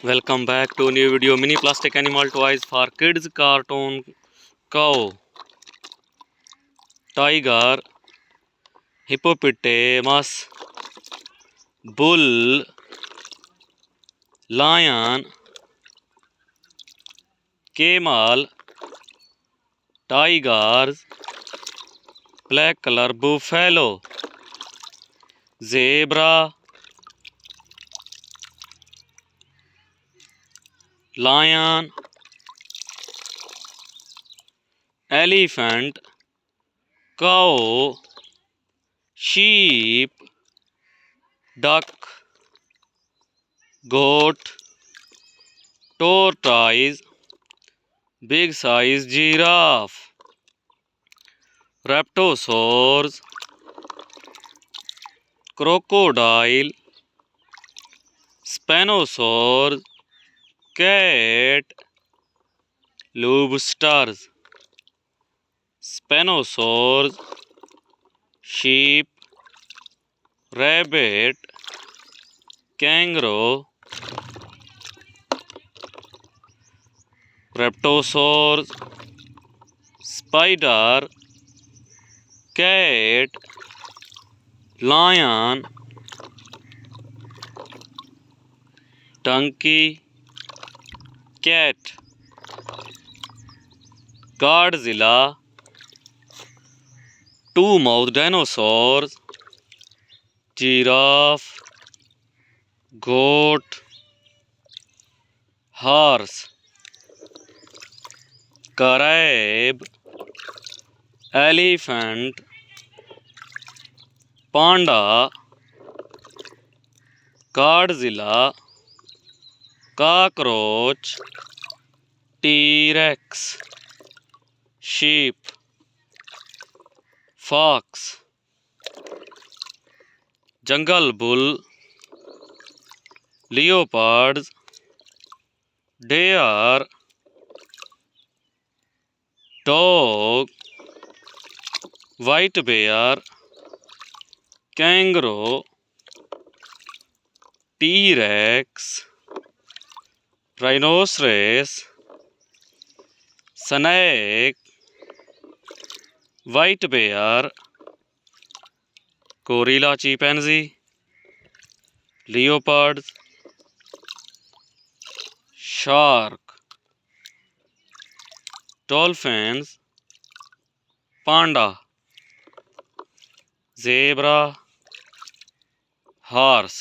Welcome back to a new video. Mini plastic animal toys for kids. Cartoon cow, tiger, hippopotamus, bull, lion, camel, tigers, black color buffalo, zebra, lion, elephant, cow, sheep, duck, goat, tortoise, big size giraffe, raptorosaurs, crocodile, spinosaurs, cat, lobsters, spinosaurs, sheep, rabbit, kangaroo, raptorosaurs, spider, cat, lion, donkey, cat, Godzilla, two-mouthed dinosaurs, giraffe, goat, horse, crab, elephant, panda, Godzilla, cockroach, T-Rex, sheep, fox, jungle bull, leopards, deer, dog, white bear, kangaroo, T-Rex, rhinoceros, snake, white bear, gorilla chimpanzee, leopards, shark, dolphins, panda, zebra, horse.